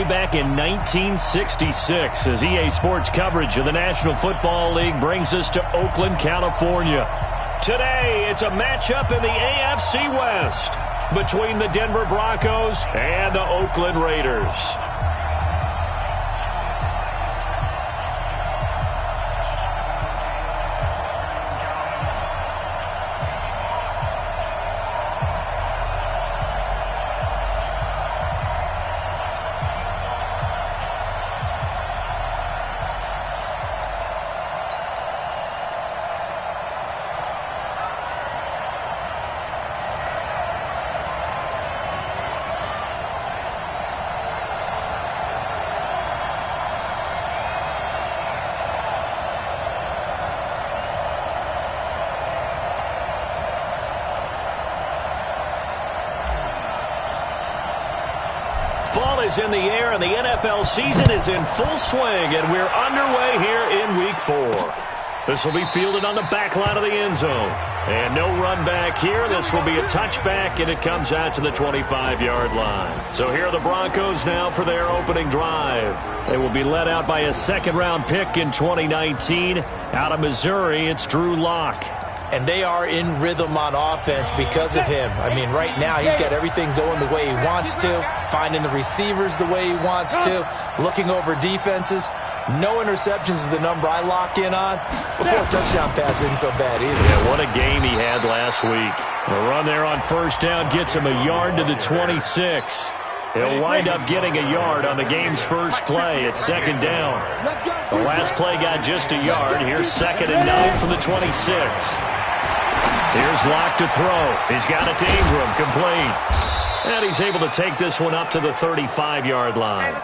back in 1966 as EA Sports coverage of the National Football League brings us to Oakland, California. Today, it's a matchup in the AFC West between the Denver Broncos and the Oakland Raiders. Fall is in the air, and the NFL season is in full swing, and we're underway here in Week 4. This will be fielded on the back line of the end zone. And no run back here. This will be a touchback, and it comes out to the 25-yard line. So here are the Broncos now for their opening drive. They will be led out by a second-round pick in 2019. Out of Missouri, it's Drew Lock. And they are in rhythm on offense because of him. I mean, right now he's got everything going the way he wants to, finding the receivers the way he wants to, looking over defenses. No interceptions is the number I lock in on. Before a touchdown pass isn't so bad either. Yeah, what a game he had last week. The run there on first down gets him a yard to the 26. He'll wind up getting a yard on the game's first play. It's second down. The last play got just a yard. Here's 2nd and 9 from the 26. Here's Locke to throw. He's got it to Ingram, complete. And he's able to take this one up to the 35-yard line.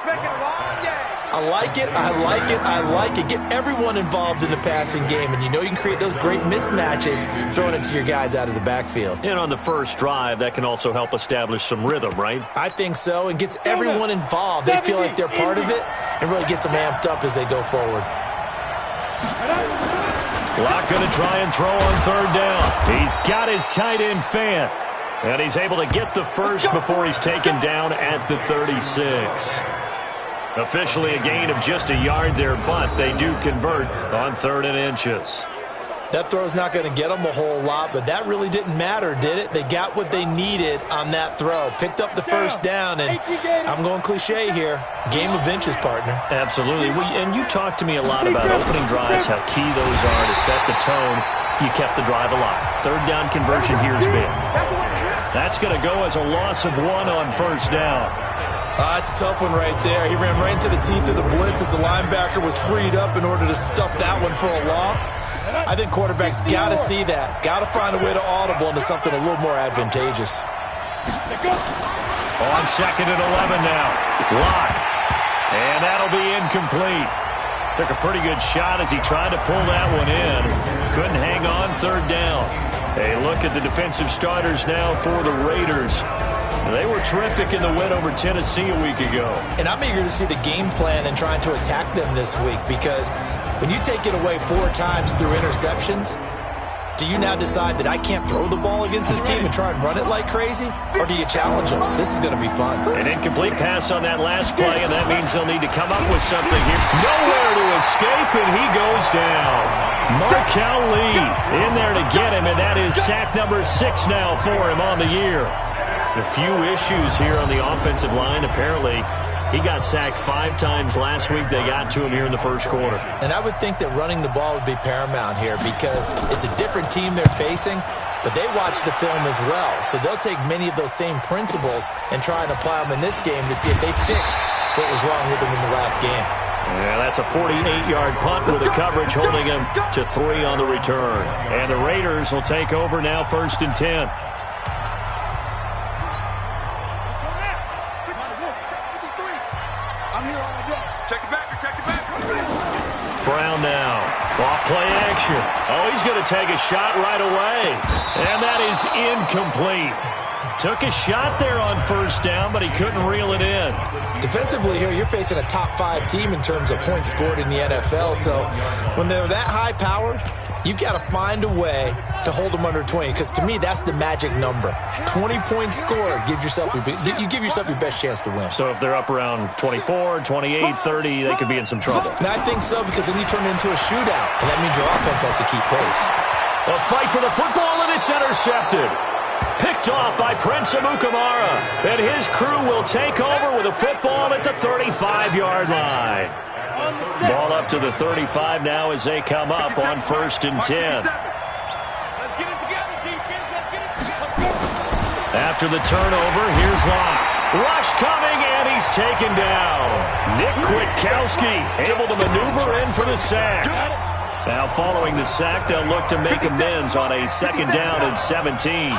I like it, I like it, I like it. Get everyone involved in the passing game, and you know you can create those great mismatches throwing it to your guys out of the backfield. And on the first drive, that can also help establish some rhythm, right? I think so, and gets everyone involved. They feel like they're part of it, and really gets them amped up as they go forward. Locke going to try and throw on third down. He's got his tight end fan. And he's able to get the first before he's taken down at the 36. Officially a gain of just a yard there, but they do convert on 3rd and inches. That throw's not going to get them a whole lot, but that really didn't matter, did it? They got what they needed on that throw. Picked up the first down, and I'm going cliche here. Game of inches, partner. Absolutely. And you talked to me a lot about opening drives, how key those are to set the tone. You kept the drive alive. 3rd down conversion here is big. That's going to go as a loss of 1 on first down. It's a tough one right there. He ran right into the teeth of the blitz as the linebacker was freed up in order to stuff that one for a loss. I think quarterbacks got to see that. Got to find a way to audible into something a little more advantageous. On 2nd and 11 now. Lock. And that'll be incomplete. Took a pretty good shot as he tried to pull that one in. Couldn't hang on 3rd down. A look at the defensive starters now for the Raiders. They were terrific in the win over Tennessee a week ago. And I'm eager to see the game plan and trying to attack them this week, because when you take it away 4 times through interceptions, do you now decide that I can't throw the ball against this team and try and run it like crazy? Or do you challenge them? This is going to be fun. An incomplete pass on that last play, and that means they'll need to come up with something here. Nowhere to escape, and he goes down. Markel Lee in there to get him, and that is sack number 6 now for him on the year. A few issues here on the offensive line. Apparently, he got sacked 5 times last week. They got to him here in the first quarter. And I would think that running the ball would be paramount here, because it's a different team they're facing, but they watch the film as well. So they'll take many of those same principles and try and apply them in this game to see if they fixed what was wrong with them in the last game. Yeah, that's a 48-yard punt with the coverage holding him to 3 on the return. And the Raiders will take over now, 1st and 10. Brown now. Off play action. Oh, he's going to take a shot right away. And that is incomplete. Took a shot there on first down, but he couldn't reel it in. Defensively here, you're facing a top 5 team in terms of points scored in the NFL. So when they're that high-powered, You've got to find a way to hold them under 20, because to me, that's the magic number. 20-point score gives yourself you give yourself your best chance to win. So if they're up around 24, 28, 30, they could be in some trouble. And I think so, because then you turn it into a shootout, and that means your offense has to keep pace. A fight for the football, and it's intercepted. Picked off by Prince Amukamara, and his crew will take over with a football at the 35-yard line. Ball up to the 35 now as they come up on 1st and 10. After the turnover, here's Locke. Rush coming, and he's taken down. Nick Kwiatkowski able to maneuver in for the sack. Now following the sack, they'll look to make amends on a 2nd down and 17.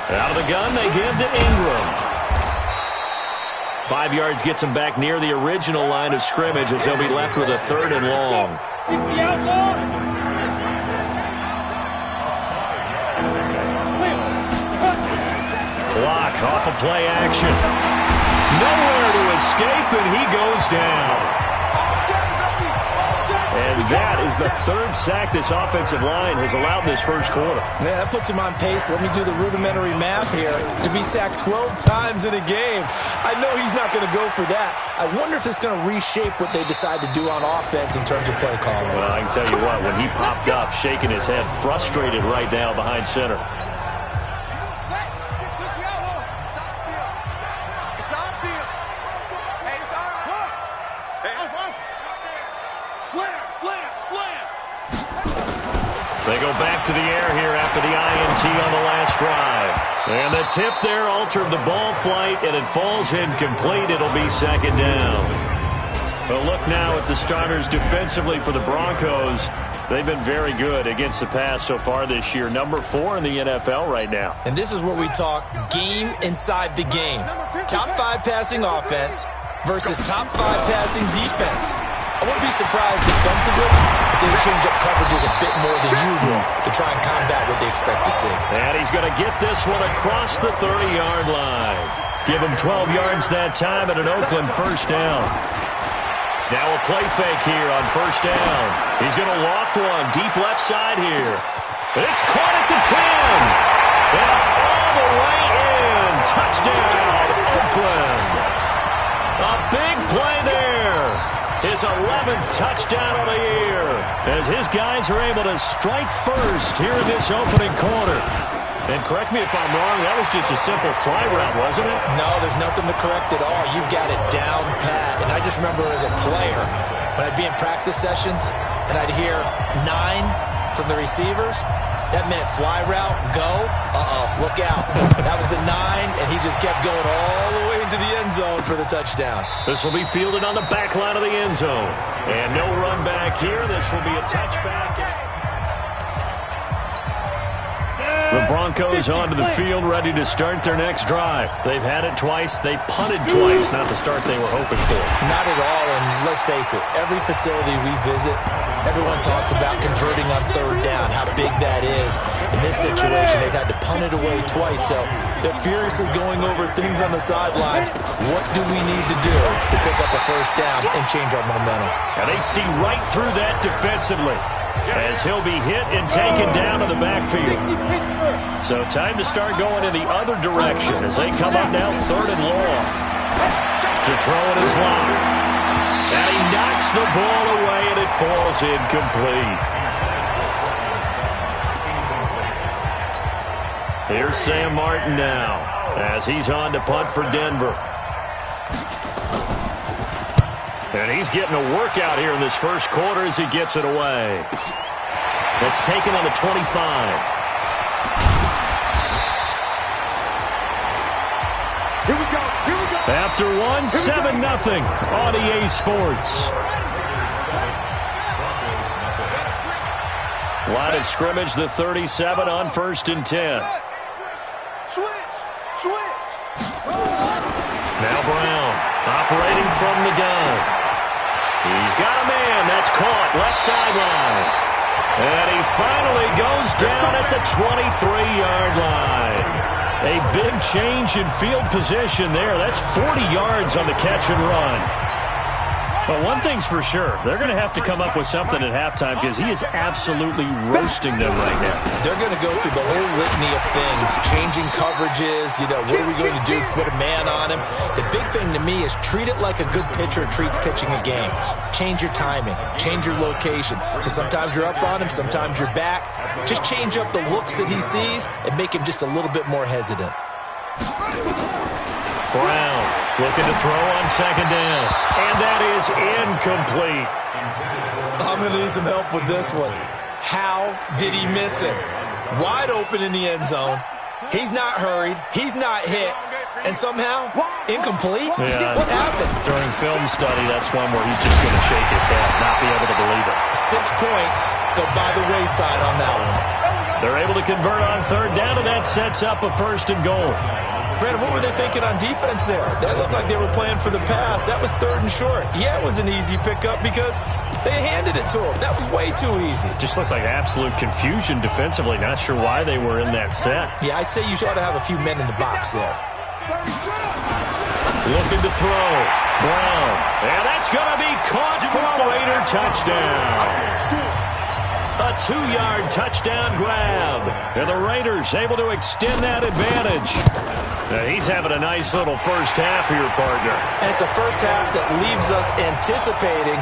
Out of the gun, they give to Ingram. 5 yards gets him back near the original line of scrimmage as they'll be left with a 3rd and long. 60 out long. Block off of play action. Nowhere to escape, and he goes down. And that is the 3rd sack this offensive line has allowed in this first quarter. Man, that puts him on pace. Let me do the rudimentary math here. To be sacked 12 times in a game, I know he's not going to go for that. I wonder if it's going to reshape what they decide to do on offense in terms of play calling. Well, I can tell you what, when he popped up, shaking his head, frustrated right now behind center. They go back to the air here after the INT on the last drive. And the tip there altered the ball flight, and it falls incomplete. It'll be 2nd down. But look now at the starters defensively for the Broncos. They've been very good against the pass so far this year. Number 4 in the NFL right now. And this is where we talk game inside the game. Top 5 passing offense versus top 5 passing defense. I wouldn't be surprised defensively if they change up coverages a bit more than usual to try and combat what they expect to see. And he's going to get this one across the 30-yard line. Give him 12 yards that time and an Oakland 1st down. Now a play fake here on 1st down. He's going to loft one deep left side here. It's caught at the 10. And all the way in. Touchdown, Oakland. A big play there. His 11th touchdown of the year as his guys are able to strike first here in this opening quarter. And correct me if I'm wrong, that was just a simple fly route, wasn't it? No, there's nothing to correct at all. You've got it down pat. And I just remember as a player, when I'd be in practice sessions and I'd hear 9 from the receivers, that meant fly route, go, look out. That was the 9, and he just kept going all the way into the end zone for the touchdown. This will be fielded on the back line of the end zone. And no run back here. This will be a touchback. The Broncos onto the field, ready to start their next drive. They've had it twice. They've punted twice. Not the start they were hoping for. Not at all, and let's face it, every facility we visit, everyone talks about converting on 3rd down, how big that is. In this situation, they've had to punt it away twice, so they're furiously going over things on the sidelines. What do we need to do to pick up a 1st down and change our momentum? And they see right through that defensively as he'll be hit and taken down to the backfield. So time to start going in the other direction as they come up now 3rd and long. To throw it is Locke. And he knocks the ball away, and it falls incomplete. Here's Sam Martin now as he's on to punt for Denver. And he's getting a workout here in this first quarter as he gets it away. That's taken on the 25. Here we go. After 7-0 on EA Sports. Line of scrimmage, the 37 on 1st and 10. Switch. Now Brown operating from the gun. He's got a man. That's caught left sideline. And he finally goes down at the 23-yard line. A big change in field position there. That's 40 yards on the catch and run. Well, one thing's for sure. They're going to have to come up with something at halftime because he is absolutely roasting them right now. They're going to go through the whole litany of things, changing coverages, what are we going to do? Put a man on him. The big thing to me is treat it like a good pitcher treats pitching a game. Change your timing. Change your location. So sometimes you're up on him, sometimes you're back. Just change up the looks that he sees and make him just a little bit more hesitant. Brown looking to throw on second down. And that is incomplete. I'm going to need some help with this one. How did he miss it? Wide open in the end zone. He's not hurried. He's not hit. And somehow, incomplete? Yeah. What happened? During film study, that's one where he's just going to shake his head, not be able to believe it. 6 points go by the wayside on that one. They're able to convert on third down, and that sets up a 1st and goal. Brandon, what were they thinking on defense there? They looked like they were playing for the pass. That was 3rd and short. Yeah, it was an easy pickup because they handed it to him. That was way too easy. Just looked like absolute confusion defensively. Not sure why they were in that set. Yeah, I'd say you ought to have a few men in the box there. Looking to throw. Brown. And that's going to be caught for a Raider touchdown. A 2-yard touchdown grab. And the Raiders able to extend that advantage. He's having a nice little first half here, partner. And it's a first half that leaves us anticipating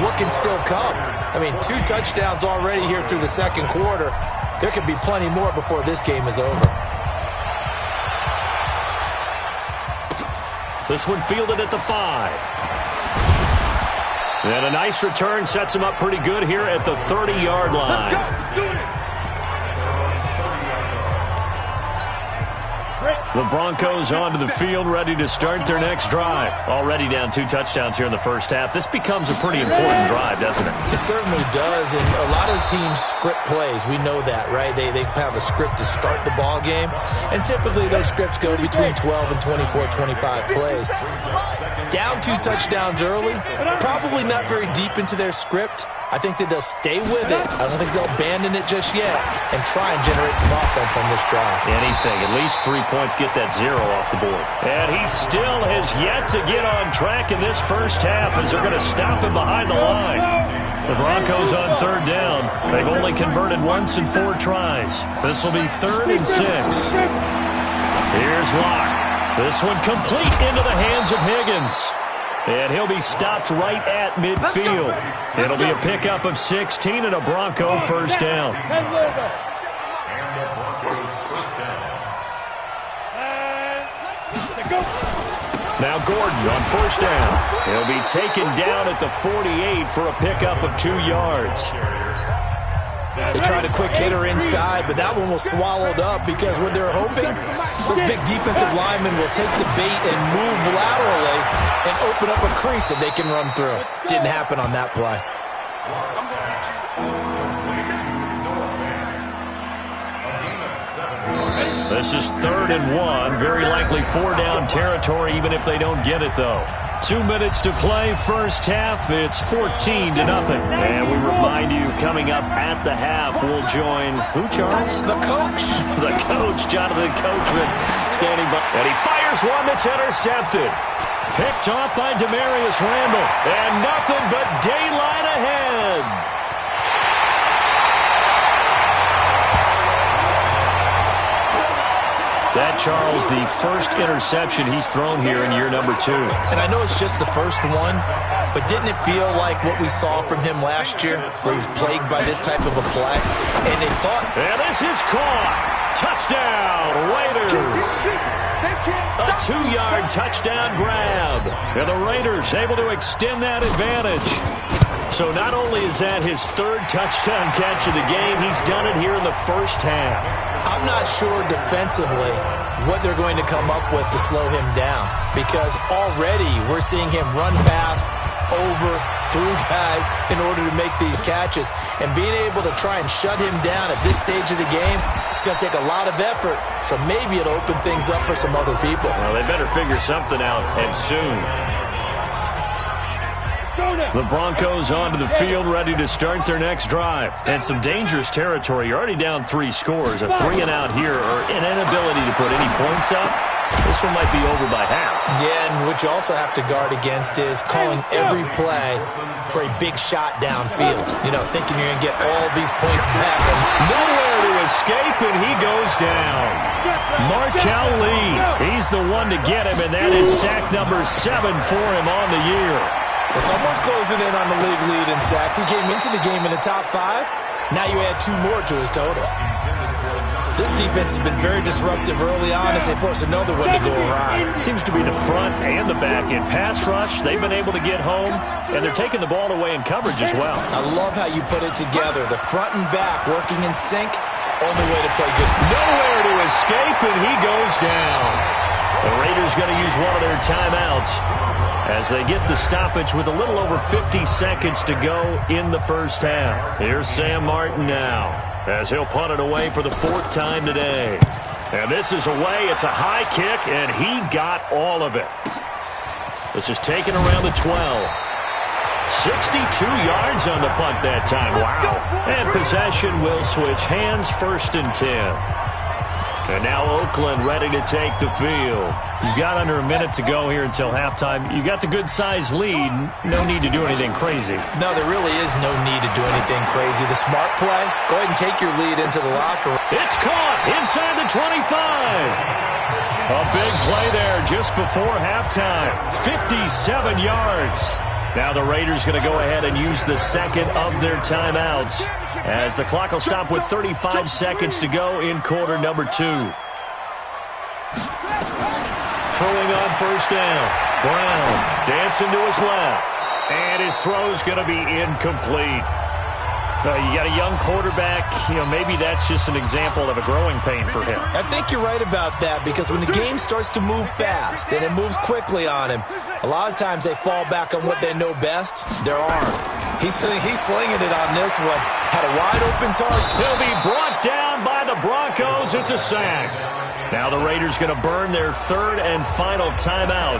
what can still come. I mean, 2 touchdowns already here through the second quarter. There could be plenty more before this game is over. This one fielded at the 5. And a nice return sets him up pretty good here at the 30-yard line. The Broncos onto the field, ready to start their next drive. Already down 2 touchdowns here in the first half. This becomes a pretty important drive, doesn't it? It certainly does, and a lot of the teams script plays. We know that, right? They have a script to start the ball game, and typically those scripts go between 12 and 24, 25 plays. Down 2 touchdowns early, probably not very deep into their script. I think that they'll stay with it. I don't think they'll abandon it just yet and try and generate some offense on this drive. Anything. At least 3 points, get that 0 off the board. And he still has yet to get on track in this first half as they're going to stop him behind the line. The Broncos on third down. They've only converted once in 4 tries. This will be 3rd and 6. Here's Locke. This one complete into the hands of Higgins. And he'll be stopped right at midfield. It'll be a pickup of 16 and a Bronco first down. Now Gordon on first down. He'll be taken down at the 48 for a pickup of 2 yards. They tried a quick hitter inside, but that one was swallowed up because what they're hoping, those big defensive linemen will take the bait and move laterally and open up a crease that they can run through. Didn't happen on that play. This is 3rd and 1. Very likely 4-down territory, even if they don't get it, though. 2 minutes to play, first half. It's 14-0. And we remind you, coming up at the half, we'll join who, Charles? The coach. The coach, Jonathan Coachman, standing by. And he fires one that's intercepted. Picked off by Demarius Randall. And nothing but daylight ahead. That, Charles, the first interception he's thrown here in year number 2. And I know it's just the first one, but didn't it feel like what we saw from him last year, where he was plagued by this type of a play? And they thought... And this is caught. Touchdown, Raiders. A 2-yard touchdown grab. And the Raiders able to extend that advantage. So not only is that his 3rd touchdown catch of the game, he's done it here in the first half. I'm not sure defensively what they're going to come up with to slow him down, because already we're seeing him run fast, over, through guys in order to make these catches. And being able to try and shut him down at this stage of the game, it's going to take a lot of effort. So maybe it'll open things up for some other people. Well, they better figure something out, and soon. The Broncos onto the field, ready to start their next drive. And some dangerous territory. You're already down 3 scores. A 3-and-out here, or an inability to put any points up. This one might be over by half. Yeah, and what you also have to guard against is calling every play for a big shot downfield. You know, thinking you're going to get all these points back. Nowhere to escape, and he goes down. Markel Lee, he's the one to get him, and that is sack number 7 for him on the year. Well, someone's closing in on the league lead in sacks. He came into the game in the top 5. Now you add 2 more to his total. This defense has been very disruptive early on as they force another one to go awry. It seems to be the front and the back. In pass rush, they've been able to get home, and they're taking the ball away in coverage as well. I love how you put it together. The front and back working in sync, only way to play good. Nowhere to escape, and he goes down. The Raiders going to use one of their timeouts as they get the stoppage with a little over 50 seconds to go in the first half. Here's Sam Martin now, as he'll punt it away for the 4th time today. And this is away. It's a high kick, and he got all of it. This is taken around the 12. 62 yards on the punt that time. Wow. And possession will switch hands, 1st and 10. And now Oakland ready to take the field. You've got under a minute to go here until halftime. You got the good-sized lead. No need to do anything crazy. No, there really is no need to do anything crazy. The smart play, go ahead and take your lead into the locker room. It's caught inside the 25. A big play there just before halftime. 57 yards. Now the Raiders going to go ahead and use the second of their timeouts as the clock will stop with 35 seconds to go in quarter number 2. Throwing on 1st down. Brown dancing to his left. And his throw's going to be incomplete. You got a young quarterback. Maybe that's just an example of a growing pain for him. I think you're right about that because when the game starts to move fast and it moves quickly on him, a lot of times they fall back on what they know best, their arm. He's slinging it on this one. Had a wide open target. He'll be brought down by the Broncos. It's a sack. Now the Raiders going to burn their 3rd and final timeout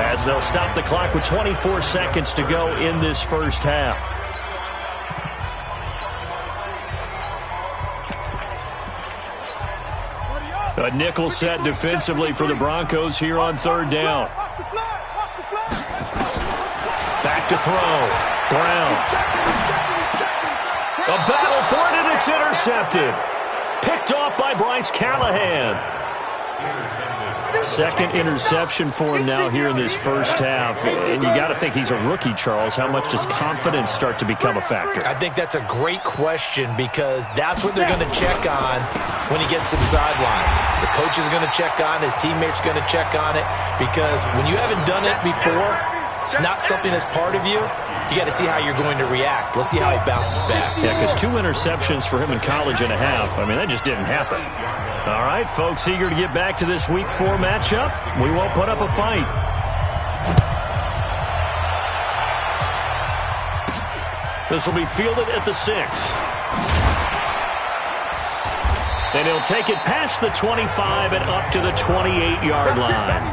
as they'll stop the clock with 24 seconds to go in this first half. A nickel set defensively for the Broncos here on 3rd down. Back to throw. Brown. A battle for it, and it's intercepted. Picked off by Bryce Callahan. 2nd interception for him now here in this first half. And you got to think he's a rookie, Charles. How much does confidence start to become a factor? I think that's a great question because that's what they're going to check on when he gets to the sidelines. The coach is going to check on, his teammates are going to check on it because when you haven't done it before, it's not something that's part of you. You got to see how you're going to react. Let's see how he bounces back. Yeah, because 2 interceptions for him in college and a half. I mean, that just didn't happen. All right, folks, eager to get back to this Week 4 matchup. We won't put up a fight. This will be fielded at the 6. And he'll take it past the 25 and up to the 28-yard line.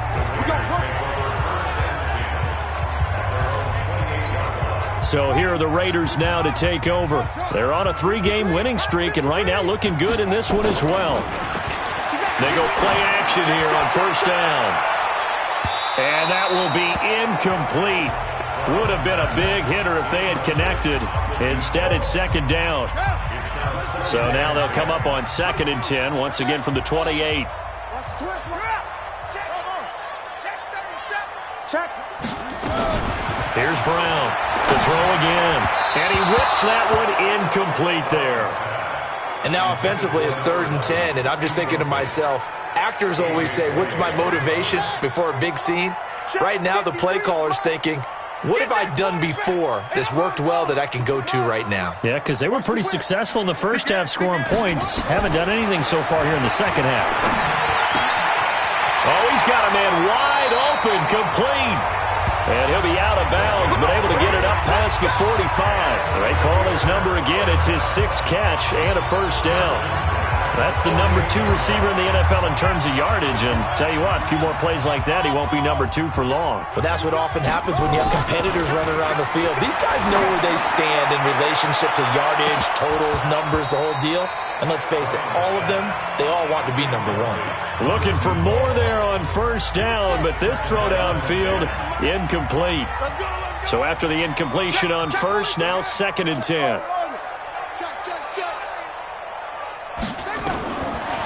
So here are the Raiders now to take over. They're on a 3-game winning streak, and right now looking good in this one as well. They go play action here on 1st down. And that will be incomplete. Would have been a big hitter if they had connected. Instead, it's 2nd down. So now they'll come up on 2nd and 10, once again from the 28. Here's Brown to throw again. And he whips that one incomplete there. And now offensively it's 3rd and 10. And I'm just thinking to myself, actors always say, what's my motivation before a big scene? Right now the play caller's thinking, what have I done before that's worked well that I can go to right now? Yeah, because they were pretty successful in the first half scoring points. Haven't done anything so far here in the second half. Oh, he's got a man wide open, complete. And he'll be out of bounds, but able to get it up past the 45. They call his number again. It's his 6th catch and a 1st down. That's the number 2 receiver in the NFL in terms of yardage. And tell you what, a few more plays like that, he won't be number 2 for long. Well, that's what often happens when you have competitors running around the field. These guys know where they stand in relationship to yardage, totals, numbers, the whole deal. And let's face it, all of them, they all want to be number 1. Looking for more there on first down, but this throw downfield, incomplete. So after the incompletion on first, now 2nd and 10.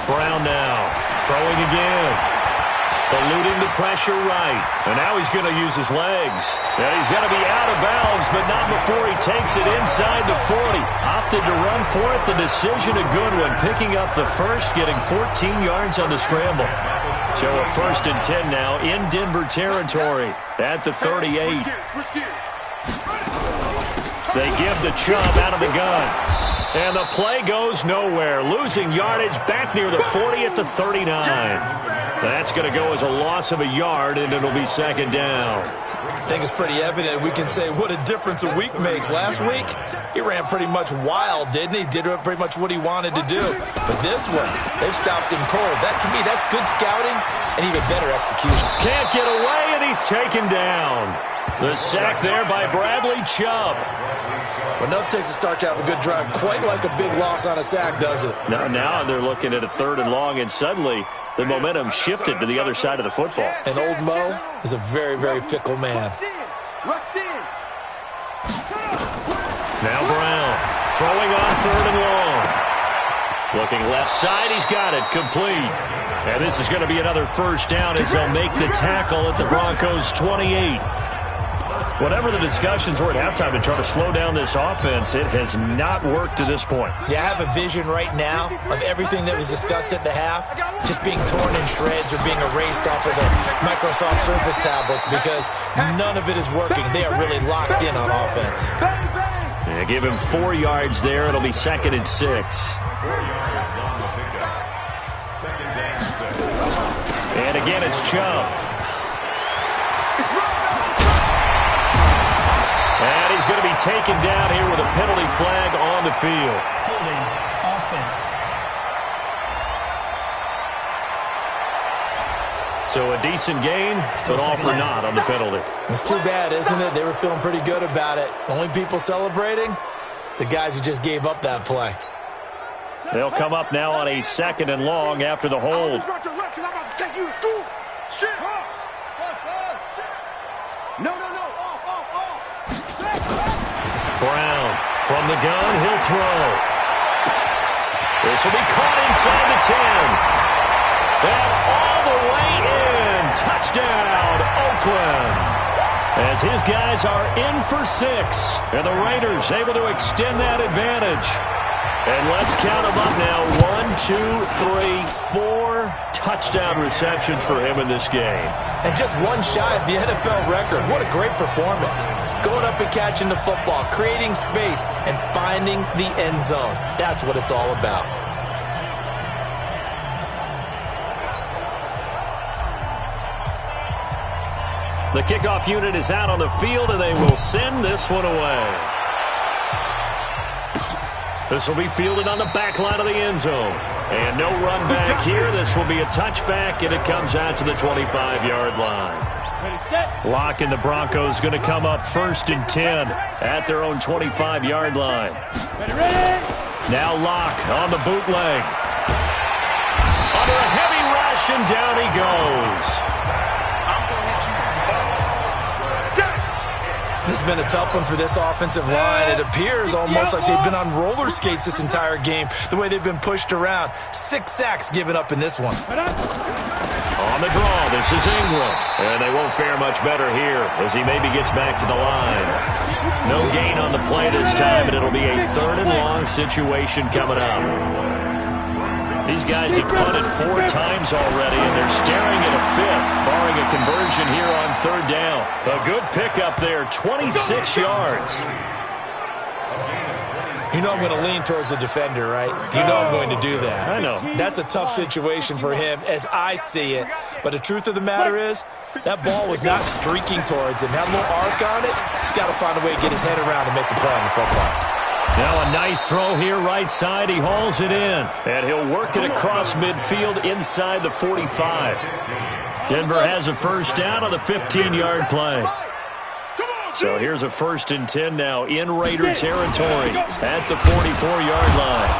Brown now, throwing again. Eluding the pressure right. And now he's going to use his legs. And he's going to be out of bounds, but not before he takes it inside the 40. Opted to run for it. The decision a good one. Picking up the first, getting 14 yards on the scramble. So a 1st and 10 now in Denver territory at the 38. They give the Chubb out of the gun. And the play goes nowhere. Losing yardage back near the 40 at the 39. That's going to go as a loss of a yard, and it'll be 2nd down. I think it's pretty evident. We can say what a difference a week makes. Last week, he ran pretty much wild, didn't he? Did pretty much what he wanted to do. But this one, they've stopped him cold. That, to me, that's good scouting and even better execution. Can't get away, and he's taken down. The sack there by Bradley Chubb. Well, nothing takes a start to have a good drive. Quite like a big loss on a sack, does it? Now they're looking at a 3rd and long, and suddenly the momentum shifted to the other side of the football. And old Mo is a very, very fickle man. Now Brown throwing on 3rd and long. Looking left side, he's got it, complete. And this is going to be another 1st down as they'll make the tackle at the Broncos' 28. Whatever the discussions were at halftime to try to slow down this offense, it has not worked to this point. Yeah, I have a vision right now of everything that was discussed at the half just being torn in shreds or being erased off of the Microsoft Surface tablets because none of it is working. They are really locked in on offense. Yeah, give him 4 yards there. It'll be 2nd and 6. And again, it's Chubb. And he's going to be taken down here with a penalty flag on the field. Holding offense. So a decent gain, but all for naught on the penalty. It's too bad, isn't it? They were feeling pretty good about it. The only people celebrating, the guys who just gave up that play. They'll come up now on a 2nd and long after the hold. Brown from the gun, he'll throw. This will be caught inside the 10. And all the way in. Touchdown, Oakland. As his guys are in for 6. And the Raiders able to extend that advantage. And let's count them up now. 1, 2, 3, 4 touchdown receptions for him in this game. And just one shy of the NFL record. What a great performance. Going up and catching the football, creating space, and finding the end zone. That's what it's all about. The kickoff unit is out on the field, and they will send this one away. This will be fielded on the back line of the end zone. And no run back here. This will be a touchback, and it comes out to the 25-yard line. Locke and the Broncos going to come up 1st and 10 at their own 25-yard line. Now Locke on the bootleg. Under a heavy rush, and down he goes. This has been a tough one for this offensive line. It appears almost like they've been on roller skates this entire game, the way they've been pushed around. 6 sacks given up in this one. On the draw, this is Ingram. And they won't fare much better here as he maybe gets back to the line. No gain on the play this time, and it'll be a 3rd and long situation coming up. These guys have punted 4 times already, and they're staring at a 5th, barring a conversion here on 3rd down. A good pickup there, 26 yards. You know I'm going to lean towards the defender, right? You know I'm going to do that. I know. That's a tough situation for him as I see it. But the truth of the matter is, that ball was not streaking towards him. Had a little arc on it. He's got to find a way to get his head around and make a play on the football. Now a nice throw here right side. He hauls it in. And he'll work it across midfield inside the 45. Denver has a first down on the 15-yard play. So here's a 1st and 10 now in Raider territory at the 44-yard line.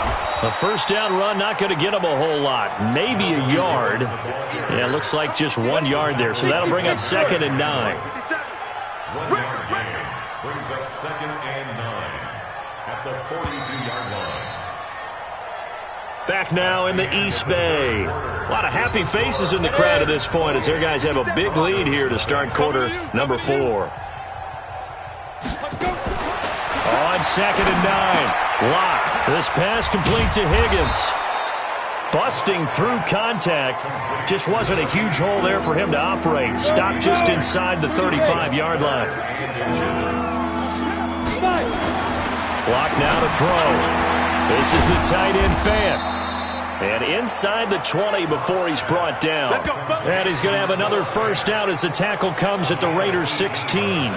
A first down run, not going to get him a whole lot. Maybe a yard. Yeah, it looks like just 1 yard there. So that'll bring up 2nd and 9. 1 yard gain brings up 2nd and 9 at the 42-yard line. Back now in the East Bay. A lot of happy faces in the crowd at this point as their guys have a big lead here to start quarter number 4. On 2nd and 9. Lock. This pass complete to Higgins. Busting through contact. Just wasn't a huge hole there for him to operate. Stopped just inside the 35-yard line. Lock now to throw. This is the tight end Fant. And inside the 20 before he's brought down. And he's going to have another first down as the tackle comes at the Raiders 16.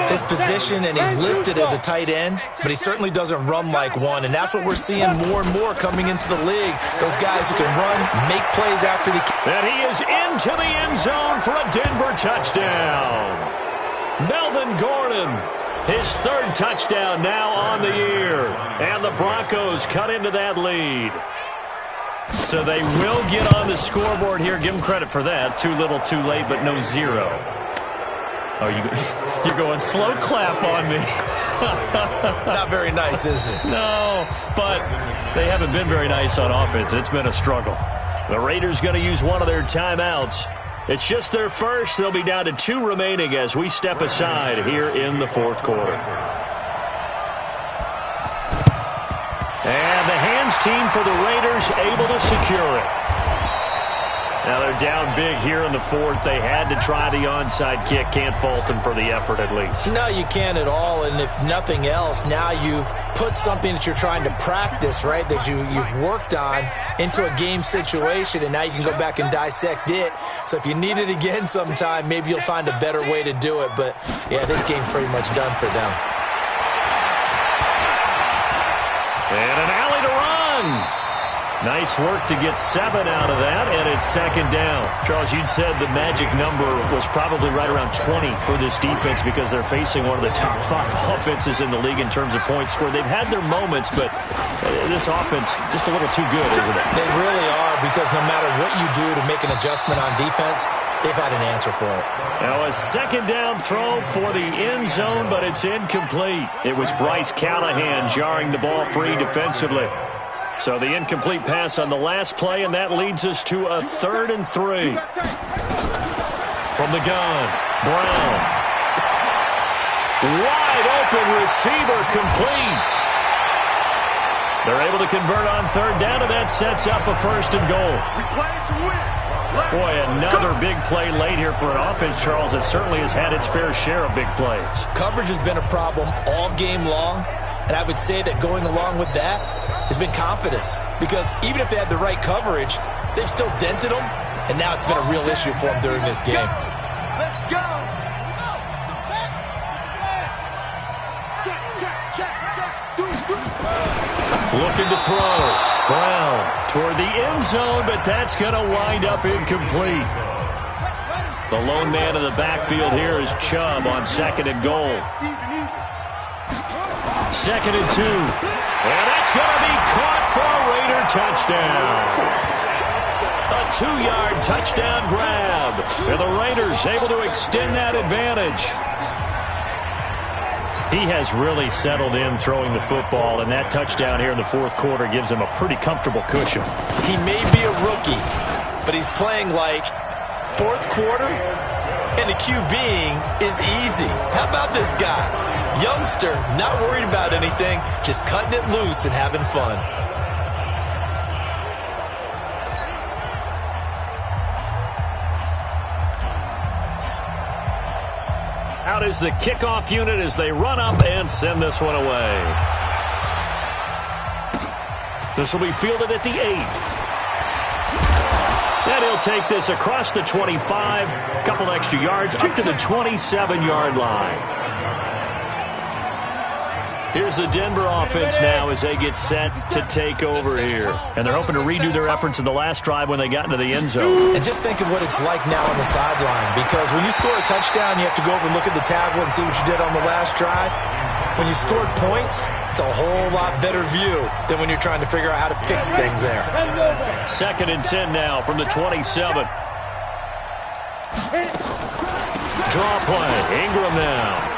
His position, and he's listed as a tight end, but he certainly doesn't run like one, and that's what we're seeing more and more coming into the league. Those guys who can run, make plays after the... And he is into the end zone for a Denver touchdown. Melvin Gordon, his 3rd touchdown now on the year. And the Broncos cut into that lead. So they will get on the scoreboard here. Give them credit for that. Too little, too late, but no 0. Oh, you're going slow clap on me. Not very nice, is it? No, but they haven't been very nice on offense. It's been a struggle. The Raiders going to use one of their timeouts. It's just their first. They'll be down to 2 remaining as we step aside here in the 4th quarter. And the hands team for the Raiders able to secure it. Now they're down big here in the 4th. They had to try the onside kick. Can't fault them for the effort at least. No, you can't at all. And if nothing else, now you've put something that you're trying to practice, right, that you've worked on into a game situation, and now you can go back and dissect it. So if you need it again sometime, maybe you'll find a better way to do it. But, yeah, this game's pretty much done for them. And an alley to run. Nice work to get 7 out of that, and it's 2nd down. Charles, you'd said the magic number was probably right around 20 for this defense because they're facing one of the top 5 offenses in the league in terms of points scored. They've had their moments, but this offense just a little too good, isn't it? They really are, because no matter what you do to make an adjustment on defense, they've had an answer for it. Now a 2nd down throw for the end zone, but it's incomplete. It was Bryce Callahan jarring the ball free defensively. So the incomplete pass on the last play, and that leads us to a 3rd and 3. From the gun, Brown. Wide open receiver complete. They're able to convert on 3rd down, and that sets up a 1st and goal. Boy, another big play late here for an offense, Charles, that certainly has had its fair share of big plays. Coverage has been a problem all game long, and I would say that going along with that has been confidence, because even if they had the right coverage, they've still dented them, and now it's been a real issue for them during this game. Let's go. Looking to throw. Brown toward the end zone, but that's going to wind up incomplete. The lone man in the backfield here is Chubb on 2nd and goal. 2nd and 2. And that's going to be caught for a Raider touchdown. A 2-yard touchdown grab. And the Raiders able to extend that advantage. He has really settled in throwing the football, and that touchdown here in the 4th quarter gives him a pretty comfortable cushion. He may be a rookie, but he's playing like 4th quarter, and the QBing is easy. How about this guy? Youngster, not worried about anything, just cutting it loose and having fun. Out is the kickoff unit as they run up and send this one away. This will be fielded at the 8. And he'll take this across the 25, a couple extra yards, up to the 27-yard line. Here's the Denver offense now as they get set to take over here. And they're hoping to redo their efforts in the last drive when they got into the end zone. And just think of what it's like now on the sideline, because when you score a touchdown, you have to go over and look at the tablet and see what you did on the last drive. When you scored points, it's a whole lot better view than when you're trying to figure out how to fix things there. 2nd and 10 now from the 27. Draw play. Ingram now.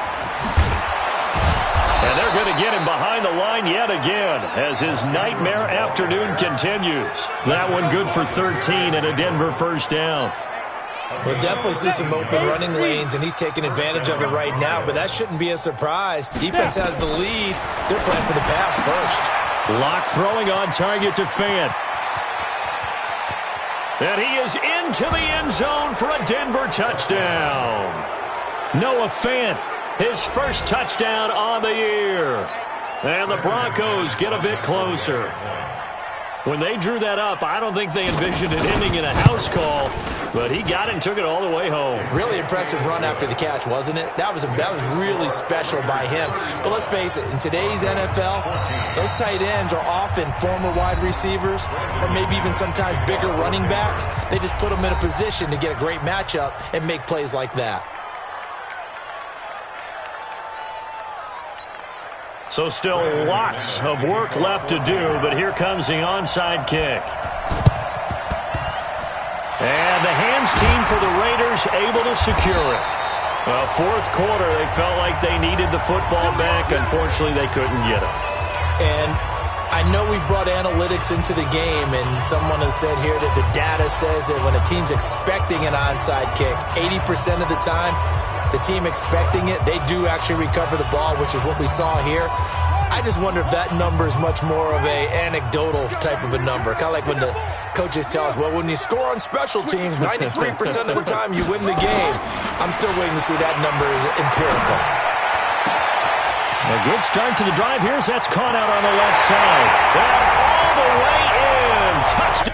And they're going to get him behind the line yet again as his nightmare afternoon continues. That one good for 13 and a Denver first down. We'll definitely see some open running lanes, and he's taking advantage of it right now, but that shouldn't be a surprise. Defense has the lead. They're playing for the pass first. Lock throwing on target to Fant. And he is into the end zone for a Denver touchdown. Noah Fant, his first touchdown on the year. And the Broncos get a bit closer. When they drew that up, I don't think they envisioned it ending in a house call, but he got it and took it all the way home. Really impressive run after the catch, wasn't it? That was really special by him. But let's face it, in today's NFL, those tight ends are often former wide receivers or maybe even sometimes bigger running backs. They just put them in a position to get a great matchup and make plays like that. So still lots of work left to do, but here comes the onside kick. And the hands team for the Raiders able to secure it. Well, fourth quarter, they felt like they needed the football back. Unfortunately, they couldn't get it. And I know we've brought analytics into the game, and someone has said here that the data says that when a team's expecting an onside kick, 80% of the time, the team expecting it, they do actually recover the ball, which is what we saw here. I just wonder if that number is much more of a anecdotal type of a number. Kind of like when the coaches tell us, well, when you score on special teams, 93% of the time you win the game. I'm still waiting to see that number is empirical. A good start to the drive. Here's that's caught out on the left side. And all the way in. Touchdown.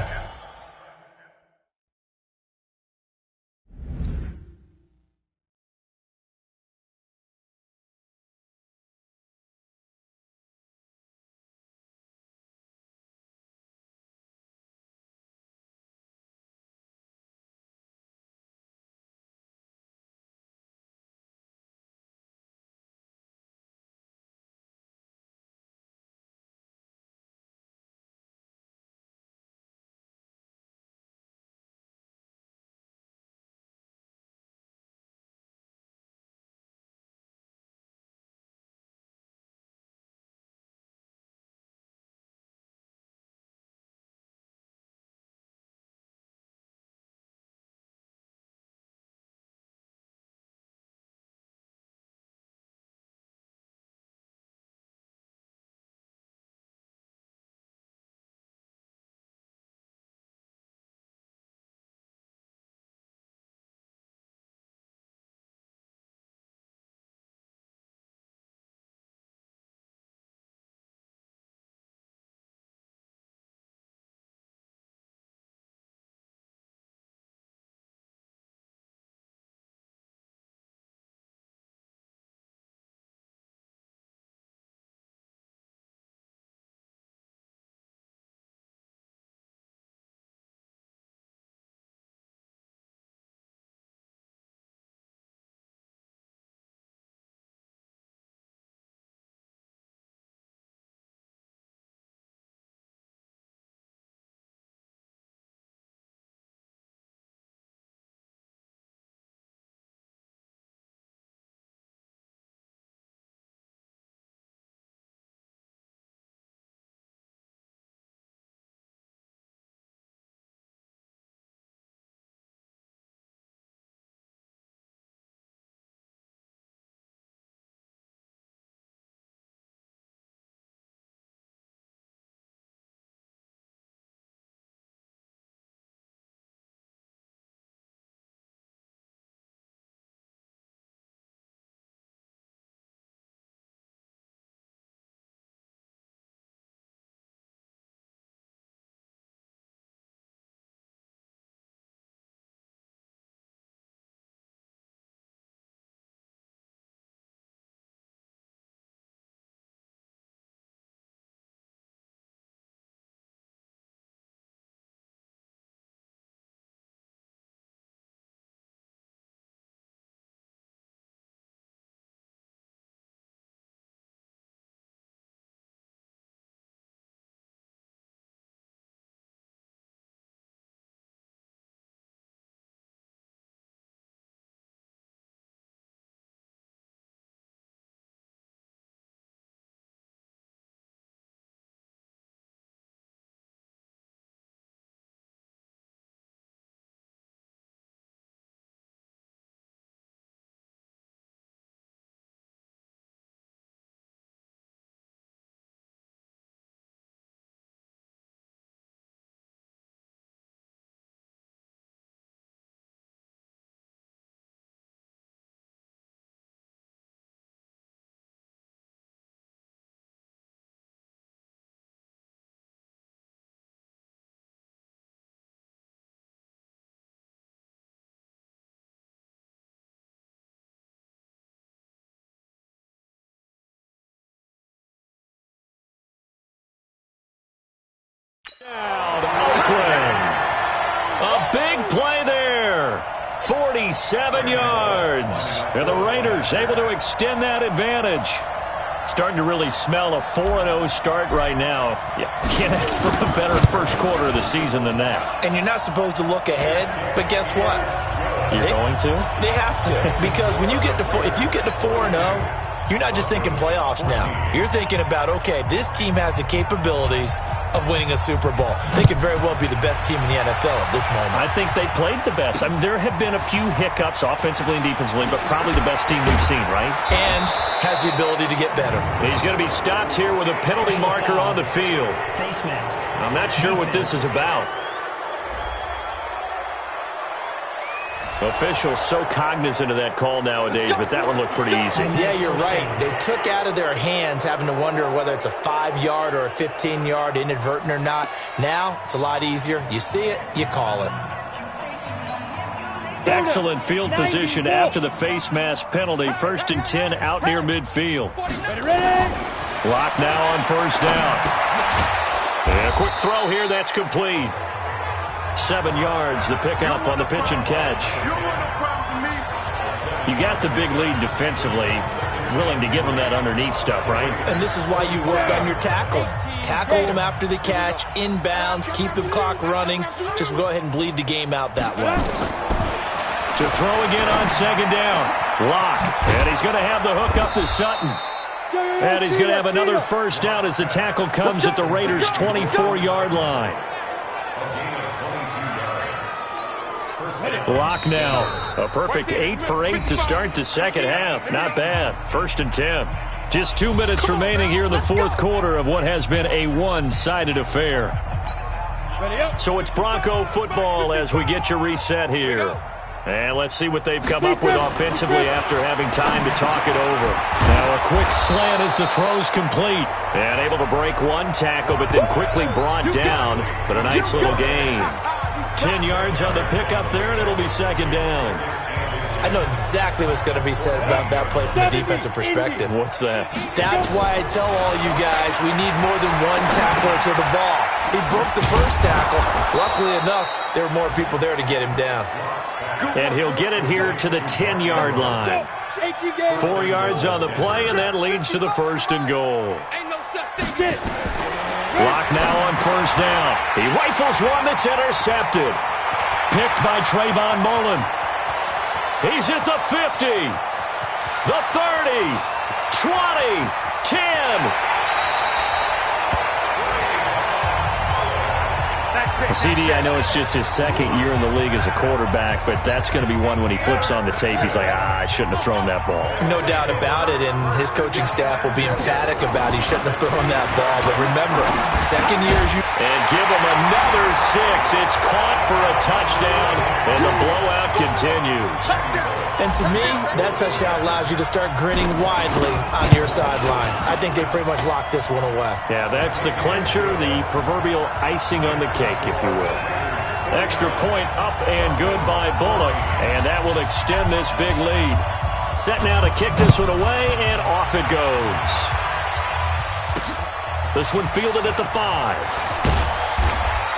Down, Oakland. A big play there. 47 yards. And the Raiders able to extend that advantage. Starting to really smell a 4-0 start right now. Yeah, can't ask for a better first quarter of the season than that. And you're not supposed to look ahead, but guess what? You're going to? They have to. Because when you get to if you get to 4-0, you're not just thinking playoffs now. You're thinking about, okay, this team has the capabilities of winning a Super Bowl. They could very well be the best team in the NFL at this moment. I think they played the best. I mean, there have been a few hiccups offensively and defensively, but probably the best team we've seen, right? And has the ability to get better. He's going to be stopped here with a penalty marker on the field. Face mask. I'm not sure what this is about. Officials so cognizant of that call nowadays, but that one looked pretty easy. Yeah, you're right. They took out of their hands having to wonder whether it's a 5-yard or a 15-yard, inadvertent or not. Now, it's a lot easier. You see it, you call it. Excellent field position after the face mask penalty. 1st and 10 out near midfield. Lock now on first down. And a quick throw here, that's complete. 7 yards, the pickup on the pitch and catch. You got the big lead defensively, willing to give them that underneath stuff, right? And this is why you work on your tackling. Tackle them after the catch, inbounds, keep the clock running. Just go ahead and bleed the game out that way. To throw again on 2nd down. Lock, and he's going to have the hook up to Sutton. And he's going to have another first down as the tackle comes at the Raiders' 24-yard line. Lock now. A perfect 8 for 8 to start the second half. Not bad. 1st and 10. Just 2 minutes remaining here in the fourth quarter of what has been a one-sided affair. So it's Bronco football as we get you reset here. And let's see what they've come up with offensively after having time to talk it over. Now a quick slant as the throw's complete. And able to break one tackle, but then quickly brought down. But a nice little gain. 10 yards on the pickup there, and it'll be 2nd down. I know exactly what's going to be said about that play from a defensive perspective. What's that? That's why I tell all you guys we need more than one tackler to the ball. He broke the first tackle. Luckily enough, there were more people there to get him down. And he'll get it here to the 10-yard line. 4 yards on the play, and that leads to the 1st and goal. Lock now on first down. He rifles one that's intercepted. Picked by Trayvon Mullen. He's at the 50, the 30, 20, 10. CD, I know it's just his 2nd year in the league as a quarterback, but that's going to be one when he flips on the tape. He's like, I shouldn't have thrown that ball. No doubt about it, and his coaching staff will be emphatic about he shouldn't have thrown that ball. But remember, 2nd year is you. And give him another 6. It's caught for a touchdown, and the blowout continues. And to me, that touchdown allows you to start grinning widely on your sideline. I think they pretty much locked this one away. Yeah, that's the clincher, the proverbial icing on the cake, if you will. Extra point up and good by Bullock, and that will extend this big lead. Set now to kick this one away, and off it goes. This one fielded at the 5.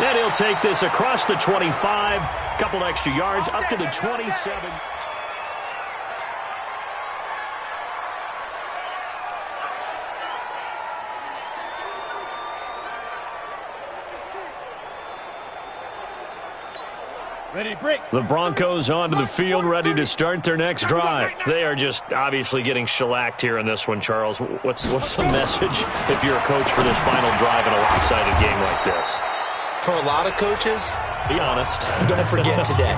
And he'll take this across the 25, couple extra yards up to the 27. Ready to break. The Broncos onto the field, ready to start their next drive. They are just obviously getting shellacked here in this one, Charles. What's the message if you're a coach for this final drive in a lopsided game like this? For a lot of coaches, be honest. Don't forget today.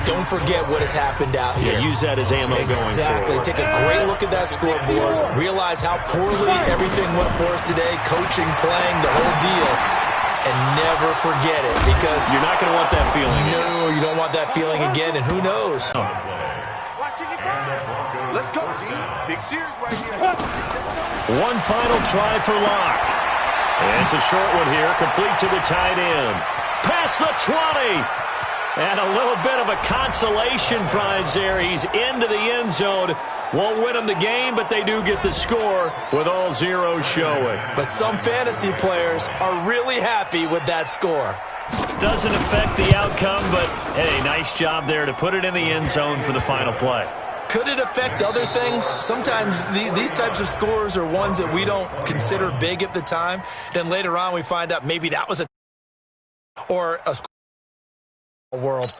Don't forget what has happened out here. Yeah, use that as ammo going forward. Exactly. Take a great look at that scoreboard. Realize how poorly everything went for us today. Coaching, playing, the whole deal. And never forget it, because you're not going to want that feeling. No, you don't want that feeling again, and who knows? Let's go, team. Big series right here. One final try for Locke. And it's a short one here, complete to the tight end. Past the 20. And a little bit of a consolation prize there. He's into the end zone. Won't win them the game, but they do get the score with all zeros showing. But some fantasy players are really happy with that score. Doesn't affect the outcome, but, hey, nice job there to put it in the end zone for the final play. Could it affect other things? Sometimes these types of scores are ones that we don't consider big at the time. Then later on we find out maybe that was a world.